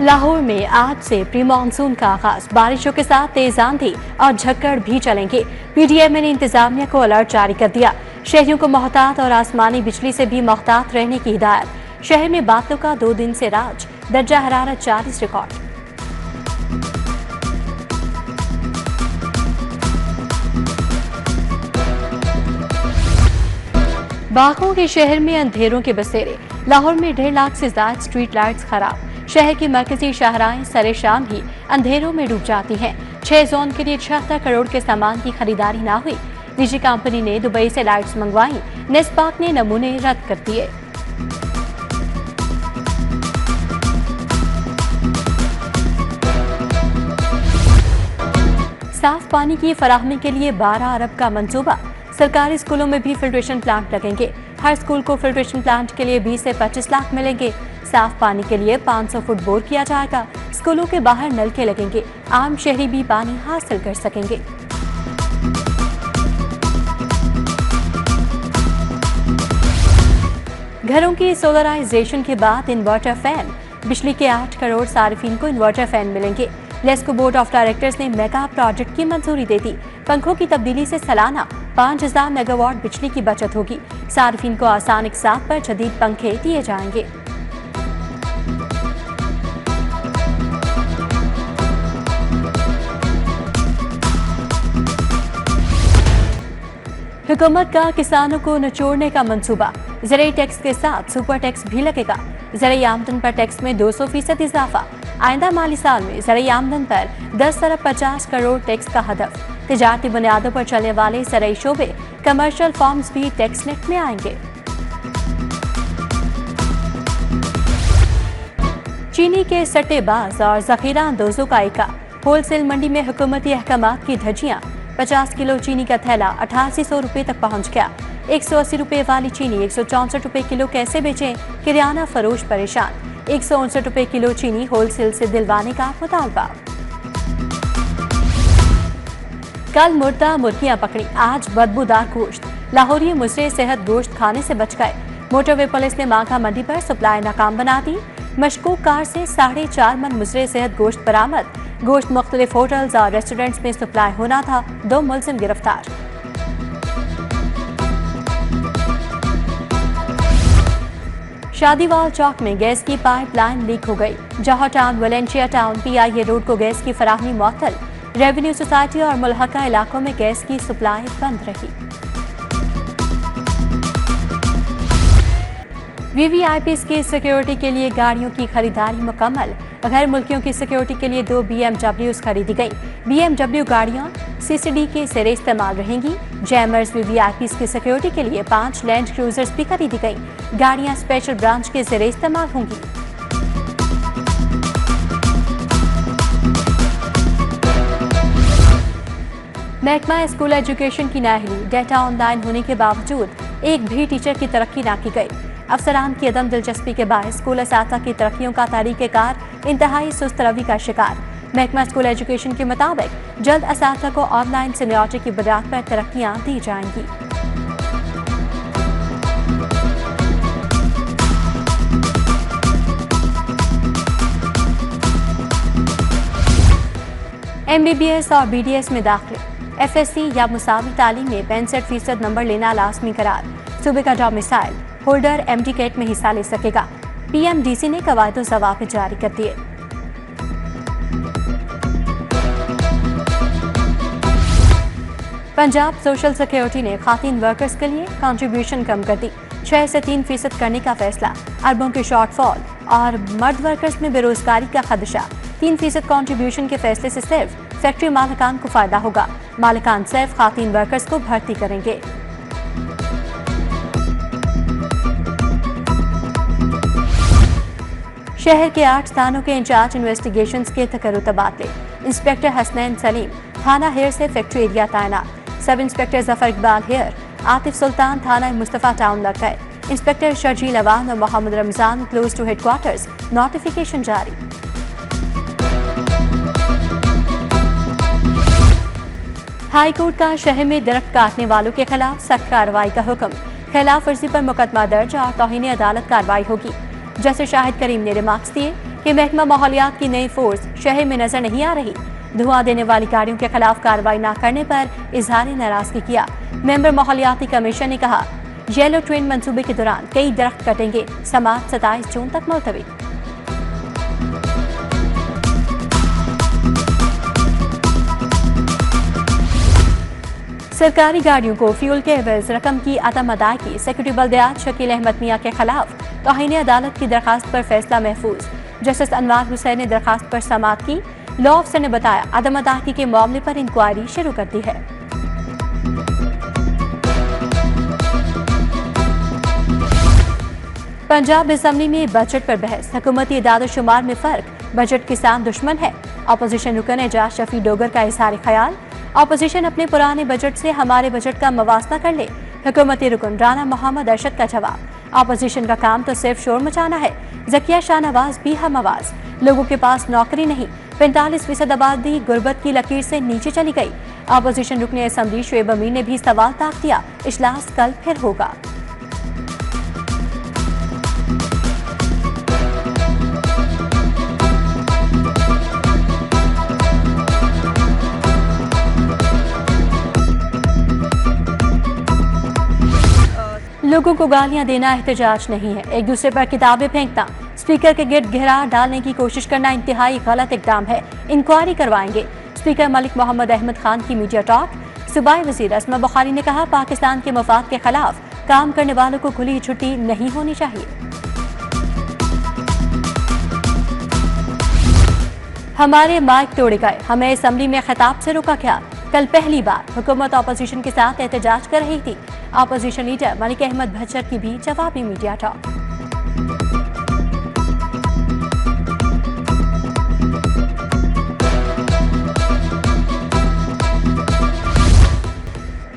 लाहौर में आज से प्री मानसून का आगाज, बारिशों के साथ तेज आंधी और झक्कड़ भी चलेंगे। पीडीएमए ने इंतजामिया को अलर्ट जारी कर दिया। शहरियों को मोहतात और आसमानी बिजली से भी मोहतात रहने की हिदायत। शहर में बादलों का 2 दिन से राज, दर्जा हरारत 40 रिकॉर्ड। बागों के शहर में अंधेरों के बसेरे। लाहौर में 1.5 लाख से ज्यादा स्ट्रीट लाइट्स खराब। शहर की मरकजी शाहराएं सरे शाम ही अंधेरों में डूब जाती हैं। 6 जोन के लिए 76 करोड़ के सामान की खरीदारी ना हुई। निजी कंपनी ने दुबई से लाइट्स मंगवाई, नेस्पाक ने नमूने रद्द कर दिए। साफ पानी की फराहमी के लिए 12 अरब का मंसूबा। सरकारी स्कूलों में भी फिल्ट्रेशन प्लांट लगेंगे। हर स्कूल को फिल्ट्रेशन प्लांट के लिए 20 से 25 लाख मिलेंगे। साफ पानी के लिए 500 फुट बोर किया जाएगा। स्कूलों के बाहर नलके लगेंगे। आम शहरी भी पानी हासिल कर सकेंगे। घरों की सोलराइजेशन के बाद इन्वर्टर फैन। बिजली के 8 करोड़ सार्फिन को इन्वर्टर फैन मिलेंगे। लेस्को बोर्ड ऑफ डायरेक्टर्स ने मेगा प्रोजेक्ट की मंजूरी दे दी। पंखों की तब्दीली से सालाना 5000 मेगावाट बिजली की बचत होगी। सार्फिन को आसान इकसात पर जदीद पंखे दिए जाएंगे। हुकूमत का किसानों को निचोड़ने का मंसूबा। ज़राई टैक्स के साथ सुपर टैक्स भी लगेगा। ज़राई आमदन पर टैक्स में 200% इजाफा। आइंदा माली साल में ज़राई आमदन पर 10 अरब 50 करोड़ टैक्स का हदफ। तिजारती बुनियादों पर चलने वाले ज़राई शोबे, कमर्शियल फॉर्म्स भी टैक्स नेट में आएंगे। चीनी के सट्टेबाज और जखीरा अंदोजों का एका। होलसेल मंडी में हुकूमती अहकामात की धज्जियां। 50 किलो चीनी का थैला 8800 रुपए तक पहुंच गया। 180 रुपए वाली चीनी 164 रुपए किलो कैसे बेचें? किराना फरोश परेशान। 159 रुपए किलो चीनी होलसेल से दिलवाने का मुतालबा। कल मुर्दा मुर्गियां पकड़ी, आज बदबूदार गोश्त। लाहौरी मुजरे सेहत गोश्त खाने से बच गए। मोटरवे पुलिस ने मांगा मंडी पर सप्लाई नाकाम बना दी। मशकूक कार से 4.5 मन मुजरे सेहत गोश्त बरामद। गोश्त मुख्तलिफ होटल्स और रेस्टोरेंट्स में सप्लाई होना था। 2 मुलजिम गिरफ्तार। शादीवाल चौक में गैस की पाइपलाइन लीक हो गई। जौहर town, Valencia town, PIA road को गैस की फराहमी मुअत्तल। रेवेन्यू सोसाइटी और मुल्हका इलाकों में गैस की सप्लाई बंद रही। VVIPs की सिक्योरिटी के लिए गाड़ियों की खरीदारी मुकम्मल। गैर मुल्कियों की सिक्योरिटी के लिए 2 BMWs खरीदी गई। BMW गाड़ियां CCD के ज़रिए इस्तेमाल रहेंगी। जैमर्स VVIPs की सिक्योरिटी के लिए 5 लैंड क्रूजर्स भी खरीदी गई। गाड़ियां स्पेशल ब्रांच के ज़रिए इस्तेमाल होंगी। महकमा स्कूल एजुकेशन की नाअहली। डेटा ऑनलाइन होने के बावजूद एक भी टीचर की तरक्की ना की गई। अफसरान की अदम दिलचस्पी के बाद स्कूल असातिज़ा की तरक्कियों का तरीक़ेकार इंतहाई सुस्त रवि का शिकार। महकमा स्कूल एजुकेशन के मुताबिक जल्द असातिज़ा को ऑनलाइन सीनियरिटी की बुनियाद पर तरक्कियां दी जाएंगी। MBBS और BDS में दाखिले। FSC या मुसावी तालीम में 65% नंबर लेना लाजमी करार। सूबे का डोमिसाइल होल्डर MD कैट में हिस्सा ले सकेगा। PMDC ने कवायद ज़वाबित जारी कर दिए। पंजाब सोशल सिक्योरिटी ने खातीन वर्कर्स के लिए कंट्रीब्यूशन कम कर दी। 6 से 3% करने का फैसला। अरबों के शॉर्टफॉल और मर्द वर्कर्स में बेरोजगारी का खदशा। 3% कंट्रीब्यूशन के फैसले से सिर्फ फैक्ट्री मालिकान को फायदा होगा। मालिकान सिर्फ खातीन वर्कर्स को भर्ती करेंगे। शहर के 8 थानों के इंचार्ज इन्वेस्टिगेशंस के तकर्रुर तबादले। इंस्पेक्टर हसनैन सलीम थाना हेयर से फैक्ट्री एरिया तैनात। सब इंस्पेक्टर जफर इकबाल हेयर, आतिफ सुल्तान थाना मुस्तफा टाउन लग गए। इंस्पेक्टर शर्जील अवान और Mohammad Ramzan close to headquarters. Notification जारी। हाई कोर्ट का शहर में दरख्त काटने वालों के खिलाफ सख्त कार्रवाई का हुक्म। खिलाफ वर्जी पर मुकदमा दर्ज और तौहीन अदालत कार्रवाई होगी। जस्टिस शाहिद करीम ने रिमार्क्स दिए कि महकमा माहौलियात की नई फोर्स शहर में नजर नहीं आ रही। धुआं देने वाली गाड़ियों के खिलाफ कार्रवाई न करने पर इजहार नाराजगी किया। मेंबर माहौलियाती कमीशन ने कहा, येलो ट्रेन मंसूबे के दौरान कई दरख्त कटेंगे। समाअत 27 जून तक मुलतवी। सरकारी गाड़ियों को फ्यूल के एवज रकम की अदम अदायगी। सेक्रेटरी बल्दियात शकील अहमद मियां के खिलाफ तौहीन अदालत की दरखास्त पर फैसला महफूज। जस्टिस अनवार हुसैन ने दरखास्त पर समाअत की। लॉ अफसर ने बताया, अदम अदायगी के मामले पर इंक्वायरी शुरू कर दी है। पंजाब असेंबली में बजट पर बहस। हुकूमती इदाद-ओ-शुमार में फर्क, बजट किसान दुश्मन है। अपोजिशन रुकन एजाज शफी डोगर का इजहार ख्याल, अपोजिशन अपने पुराने बजट से हमारे बजट का मवाजना कर ले। हुकूमती रुकन राना मोहम्मद अरशद का जवाब, अपोजिशन का काम तो सिर्फ शोर मचाना है। जकिया शाहनवाज भी हम आवाज, लोगों के पास नौकरी नहीं। 45% आबादी गुर्बत की लकीर से नीचे चली गई। अपोजिशन रुकन असेंबली शुएब अमीन ने भी सवाल ताक दिया। इजलास कल फिर होगा। लोगों को गालियां देना एहतजाज नहीं है, एक दूसरे पर किताबें फेंकना, स्पीकर के गिर्द घेरा डालने की कोशिश करना इंतहाई गलत इकदाम है। इंक्वायरी करवाएंगे। स्पीकर मलिक मोहम्मद अहमद खान की मीडिया टॉक। सूबाई वजीर अस्मा बुखारी ने कहा, पाकिस्तान के मफाद के खिलाफ काम करने वालों को खुली छुट्टी नहीं होनी चाहिए। हमारे माइक तोड़े गए, हमें असेंबली में खिताब से रोका गया। कल पहली बार हुकूमत अपोजिशन के साथ एहतजाज कर रही थी। अपोजिशन लीडर मलिक अहमद भच्चर की भी जवाबी मीडिया टॉक।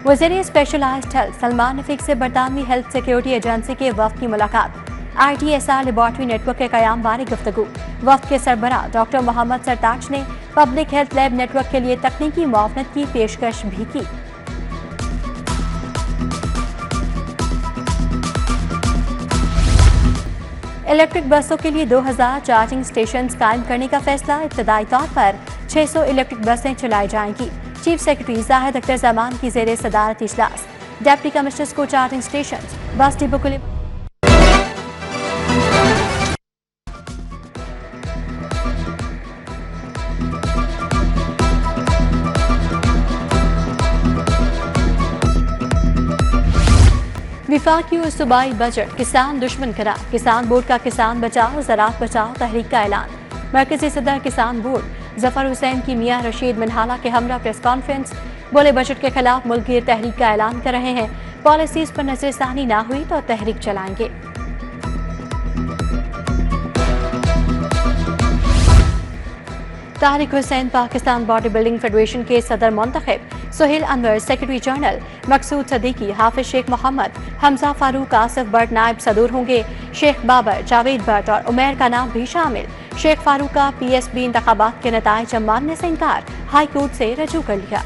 वज़ीर स्पेशलाइज्ड हेल्थ सलमान रफीक से बरतानवी हेल्थ सिक्योरिटी एजेंसी के वफ्द की मुलाकात। ITSR लेबॉर्ट्री नेटवर्क के कयाम बारे गुफ्तगू। वफ्द के सरबराह डॉक्टर मोहम्मद सरताज ने पब्लिक हेल्थ लैब नेटवर्क के लिए तकनीकी मुआवनत की पेशकश भी की। इलेक्ट्रिक बसों के लिए 2000 चार्जिंग स्टेशन कायम करने का फैसला। इब्तदाई तौर पर 600 इलेक्ट्रिक बसें चलाई जाएंगी। चीफ सेक्रेटरी जाहिद अख्तर जमान की जेर सदारत इजलास। डिप्टी कमिश्नर्स को चार्जिंग स्टेशन, बस डिपो के लिए विफाकी और सूबाई बजट किसान दुश्मन करार। किसान बोर्ड का किसान बचाओ ज़राअत बचाओ तहरीक का ऐलान। मरकजी सदर किसान बोर्ड जफर हुसैन की मियां रशीद मिनहाला के हमरा प्रेस कॉन्फ्रेंस। बोले, बजट के खिलाफ मुल्की तहरीक का ऐलान कर रहे हैं। पॉलिसीज पर नजरसानी ना हुई तो तहरीक चलाएंगे। Tariq Hussain Pakistan body building federation के सदर मुंतखब। Suhail Anwar secretary general. मकसूद सदीकी, हाफिज शेख मोहम्मद, हमजा फारूक, आसिफ भट्ट नायब सदूर होंगे। शेख बाबर, जावेद भट्ट और उमैर का नाम भी शामिल। शेख फारूक का PSB इंतखाबात के नताइज मानने से इनकार, हाई कोर्ट से रजू कर लिया।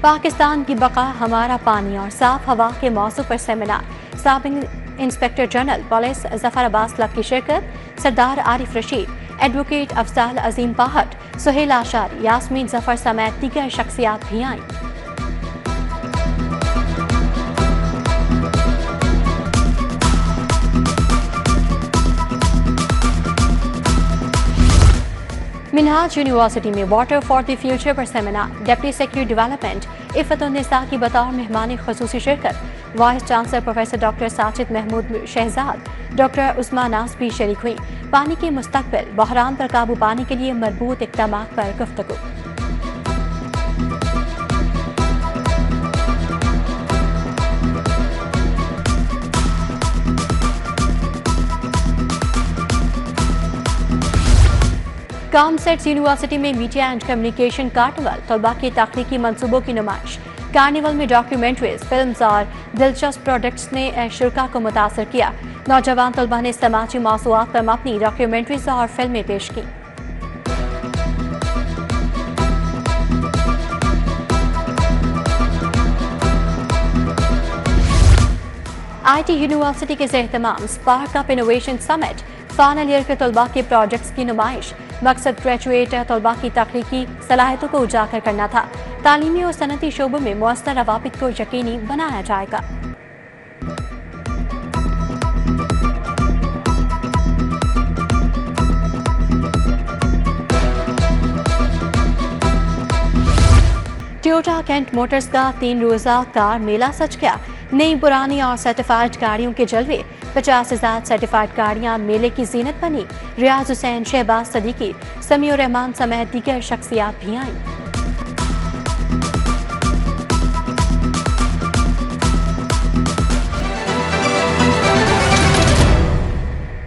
पाकिस्तान की बका हमारा पानी और साफ हवा के मौजू पर सेमिनार। साबिक inspector general police Zafar Abbas लब की शिरकत। सरदार आरिफ रशीद, एडवोकेट अफजाल अजीम पाहट, सुहेल आशारी, यास्मीन जफर समेत दीगर शख्सियात भी आईं। मिनहाज यूनिवर्सिटी में वाटर फॉर द फ्यूचर पर seminar. Deputy secretary development Iffatunnisa की बतौर मेहमान खुसूसी शिरकत। Vice chancellor professor doctor Sajid Mahmood Shahzad, doctor Usma Naz भी शरीक हुई। पानी के मुस्तकबिल, बहरान पर काबू पाने के लिए मरबूत इक़दाम पर गुफ्तगू। कॉमसेट्स यूनिवर्सिटी में मीडिया एंड कम्युनिकेशन कार्निवल। तलबा के तख्लीकी मंसूबों की नुमाइश। कार्निवल में डॉक्यूमेंट्रीज, फिल्म्स और दिलचस्प प्रोडक्ट्स ने शुरा को मुतासर किया। नौजवान तलबा ने समाजी मौज़ूआत पर मबनी डॉक्यूमेंट्रीज और फिल्में पेश की। IT यूनिवर्सिटी के ज़ेर-एहतमाम spark up innovation summit, final year के तलबा के प्रोजेक्ट्स की नुमाइश। मकसद ग्रेजुएट तलबा की तख्लीकी सलाहियतों को उजागर करना था। तालीमी और सनती शोबों में मुअस्सर रवाबित को यकीनी बनाया जाएगा। टोयोटा कैंट मोटर्स का 3 रोज़ा कार मेला सज गया। नई, पुरानी और सर्टिफाइड गाड़ियों के जलवे। 50,000 सर्टिफाइड गाड़ियां मेले की जीनत बनी। रियाज हुसैन, शहबाज सदीकी, समीउर रहमान समेत दीगर शख्सियात भी आईं।